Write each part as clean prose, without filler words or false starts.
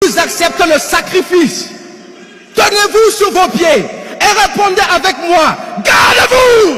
Vous acceptez le sacrifice. Tenez-vous sur vos pieds et répondez avec moi, gardez-vous.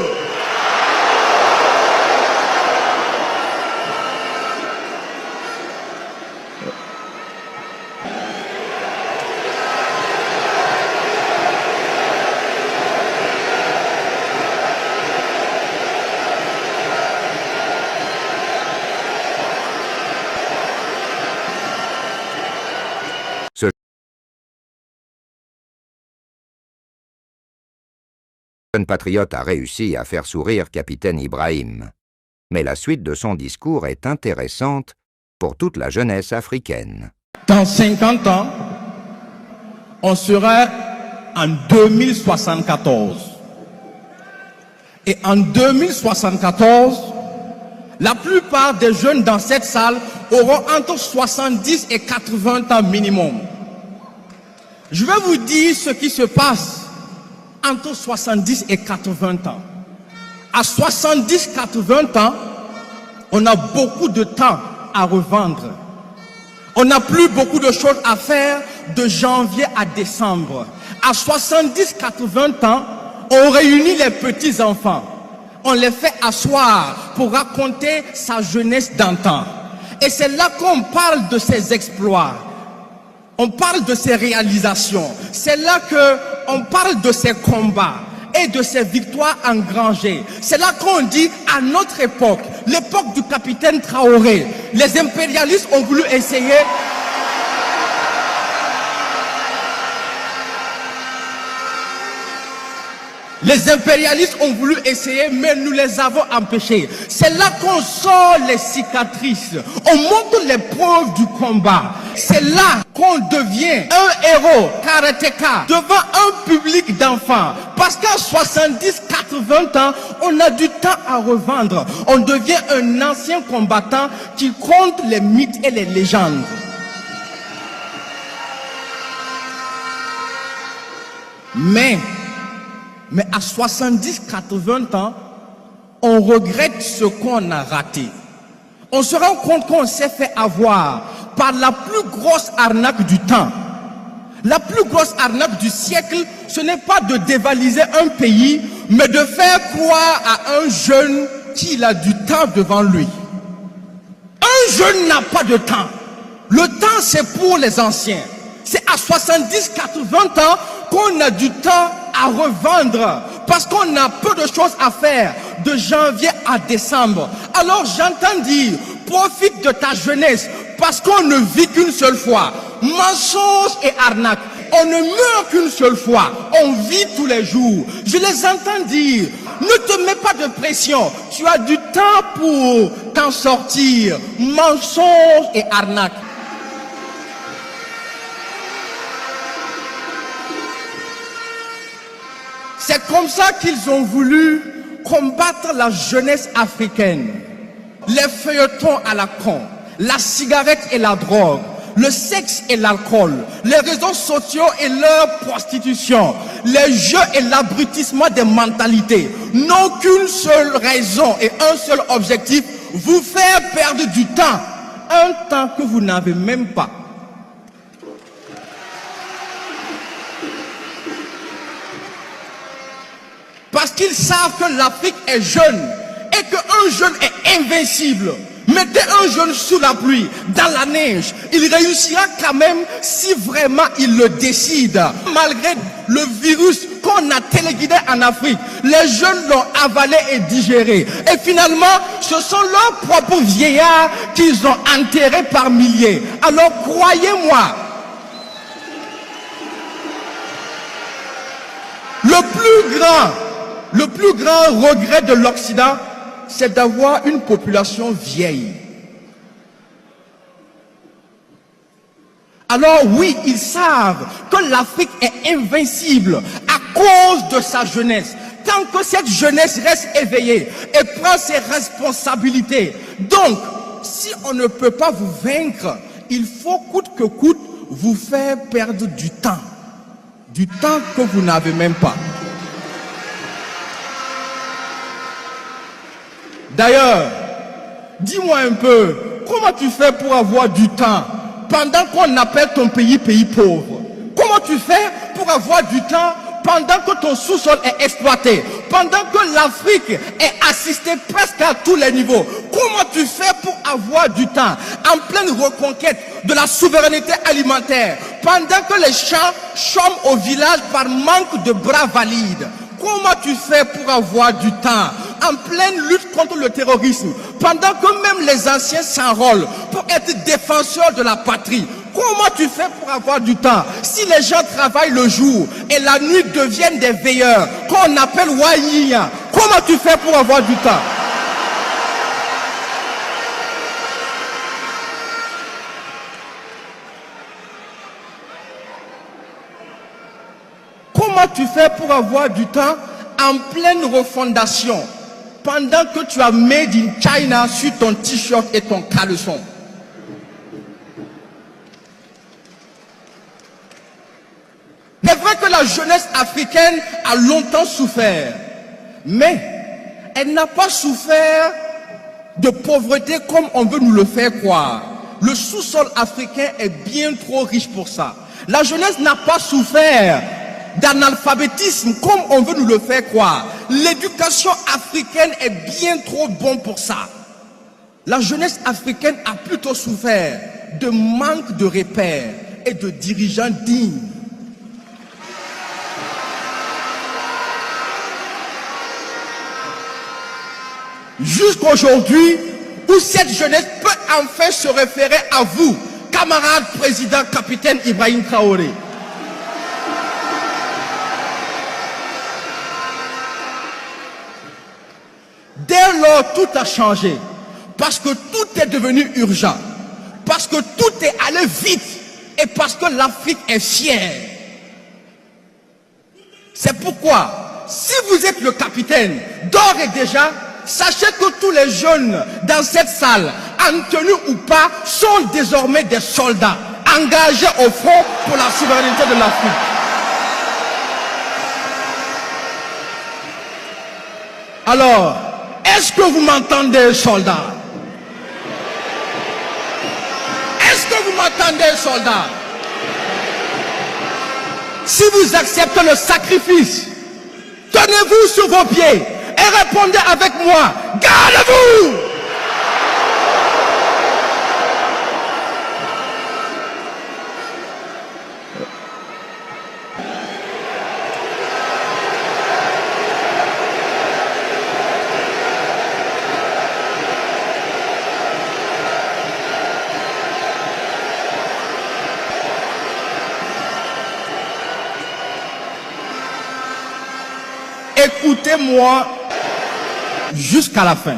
Le jeune patriote a réussi à faire sourire capitaine Ibrahim. Mais la suite de son discours est intéressante pour toute la jeunesse africaine. Dans 50 ans, on sera en 2074. Et en 2074, la plupart des jeunes dans cette salle auront entre 70 et 80 ans minimum. Je vais vous dire ce qui se passe entre 70 et 80 ans. À 70-80 ans, on a beaucoup de temps à revendre. On n'a plus beaucoup de choses à faire de janvier à décembre. À 70-80 ans, on réunit les petits-enfants. On les fait asseoir pour raconter sa jeunesse d'antan. Et c'est là qu'on parle de ses exploits. On parle de ses réalisations. C'est là qu'on parle de ses combats et de ses victoires engrangées. C'est là qu'on dit, à notre époque, l'époque du capitaine Traoré, les impérialistes ont voulu essayer mais nous les avons empêchés. C'est là qu'on sort les cicatrices. On montre les preuves du combat. C'est là qu'on devient un héros karatéka devant un public d'enfants. Parce qu'à 70-80 ans, on a du temps à revendre. On devient un ancien combattant qui compte les mythes et les légendes. Mais à 70-80 ans, on regrette ce qu'on a raté. On se rend compte qu'on s'est fait avoir par la plus grosse arnaque du temps. La plus grosse arnaque du siècle, ce n'est pas de dévaliser un pays, mais de faire croire à un jeune qu'il a du temps devant lui. Un jeune n'a pas de temps. Le temps, c'est pour les anciens. C'est à 70-80 ans qu'on a du temps à revendre, parce qu'on a peu de choses à faire de janvier à décembre. Alors j'entends dire, profite de ta jeunesse, parce qu'on ne vit qu'une seule fois. Mensonge et arnaque, on ne meurt qu'une seule fois, on vit tous les jours. Je les entends dire, ne te mets pas de pression, tu as du temps pour t'en sortir. Mensonge et arnaque. C'est comme ça qu'ils ont voulu combattre la jeunesse africaine. Les feuilletons à la con, la cigarette et la drogue, le sexe et l'alcool, les réseaux sociaux et leur prostitution, les jeux et l'abrutissement des mentalités n'ont qu'une seule raison et un seul objectif, vous faire perdre du temps, un temps que vous n'avez même pas. Parce qu'ils savent que l'Afrique est jeune et qu'un jeune est invincible. Mettez un jeune sous la pluie, dans la neige, il réussira quand même si vraiment il le décide. Malgré le virus qu'on a téléguidé en Afrique, les jeunes l'ont avalé et digéré. Et finalement, ce sont leurs propres vieillards qu'ils ont enterrés par milliers. Alors croyez-moi, le plus grand regret de l'Occident, c'est d'avoir une population vieille. Alors oui, ils savent que l'Afrique est invincible à cause de sa jeunesse. Tant que cette jeunesse reste éveillée et prend ses responsabilités. Donc, si on ne peut pas vous vaincre, il faut coûte que coûte vous faire perdre du temps. Du temps que vous n'avez même pas. D'ailleurs, dis-moi un peu, comment tu fais pour avoir du temps pendant qu'on appelle ton pays pays pauvre? Comment tu fais pour avoir du temps pendant que ton sous-sol est exploité, pendant que l'Afrique est assistée presque à tous les niveaux? Comment tu fais pour avoir du temps en pleine reconquête de la souveraineté alimentaire, pendant que les champs chôment au village par manque de bras valides? Comment tu fais pour avoir du temps en pleine lutte contre le terrorisme, pendant que même les anciens s'enrôlent pour être défenseurs de la patrie? Comment tu fais pour avoir du temps si les gens travaillent le jour et la nuit deviennent des veilleurs qu'on appelle Waïya? Comment tu fais pour avoir du temps? Comment tu fais pour avoir du temps en pleine refondation pendant que tu as Made in China sur ton t-shirt et ton caleçon? C'est vrai que la jeunesse africaine a longtemps souffert, mais elle n'a pas souffert de pauvreté comme on veut nous le faire croire. Le sous-sol africain est bien trop riche pour ça. La jeunesse n'a pas souffert d'analphabétisme comme on veut nous le faire croire. L'éducation africaine est bien trop bonne pour ça. La jeunesse africaine a plutôt souffert de manque de repères et de dirigeants dignes. Jusqu'aujourd'hui, où cette jeunesse peut enfin se référer à vous, camarade président capitaine Ibrahim Traoré. Dès lors, tout a changé, parce que tout est devenu urgent, parce que tout est allé vite, et parce que l'Afrique est fière. C'est pourquoi, si vous êtes le capitaine, d'ores et déjà, sachez que tous les jeunes dans cette salle, en tenue ou pas, sont désormais des soldats engagés au front pour la souveraineté de l'Afrique. Alors, est-ce que vous m'entendez, soldats? Est-ce que vous m'entendez, soldats? Si vous acceptez le sacrifice, tenez-vous sur vos pieds et répondez avec moi, gardez-vous! Écoutez-moi jusqu'à la fin.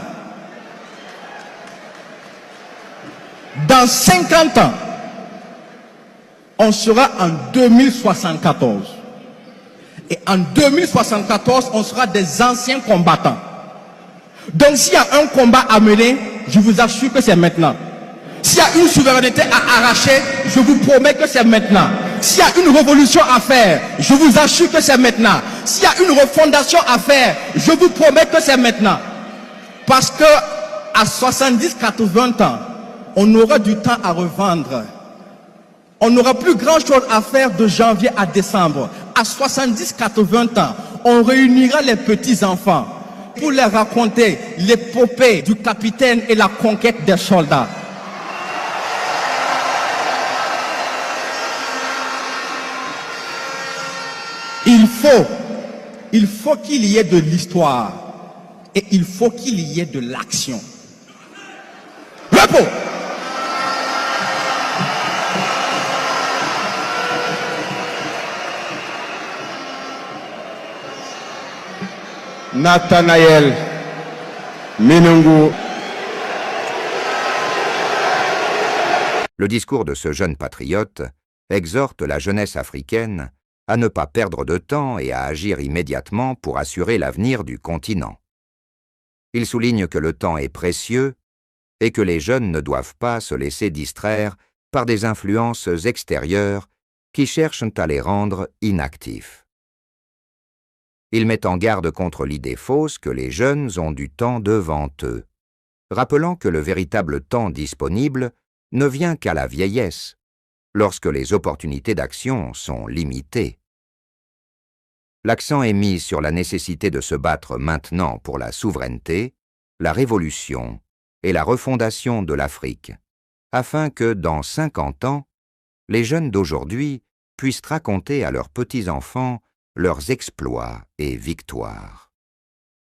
Dans 50 ans, on sera en 2074. Et en 2074, on sera des anciens combattants. Donc s'il y a un combat à mener, je vous assure que c'est maintenant. S'il y a une souveraineté à arracher, je vous promets que c'est maintenant. S'il y a une révolution à faire, je vous assure que c'est maintenant. S'il y a une refondation à faire, je vous promets que c'est maintenant. Parce que à 70-80 ans, on aura du temps à revendre. On n'aura plus grand chose à faire de janvier à décembre. À 70-80 ans, on réunira les petits-enfants pour leur raconter l'épopée du capitaine et la conquête des soldats. Il faut qu'il y ait de l'histoire et il faut qu'il y ait de l'action. Repos. Nathanaël Menungu. Le discours de ce jeune patriote exhorte la jeunesse africaine à ne pas perdre de temps et à agir immédiatement pour assurer l'avenir du continent. Il souligne que le temps est précieux et que les jeunes ne doivent pas se laisser distraire par des influences extérieures qui cherchent à les rendre inactifs. Il met en garde contre l'idée fausse que les jeunes ont du temps devant eux, rappelant que le véritable temps disponible ne vient qu'à la vieillesse lorsque les opportunités d'action sont limitées. L'accent est mis sur la nécessité de se battre maintenant pour la souveraineté, la révolution et la refondation de l'Afrique, afin que, dans 50 ans, les jeunes d'aujourd'hui puissent raconter à leurs petits-enfants leurs exploits et victoires.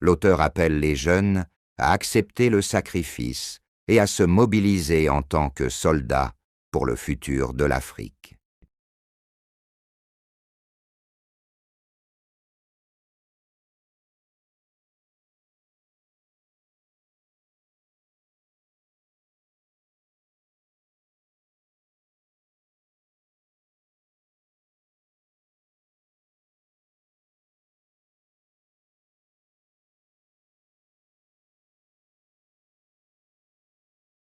L'auteur appelle les jeunes à accepter le sacrifice et à se mobiliser en tant que soldats pour le futur de l'Afrique.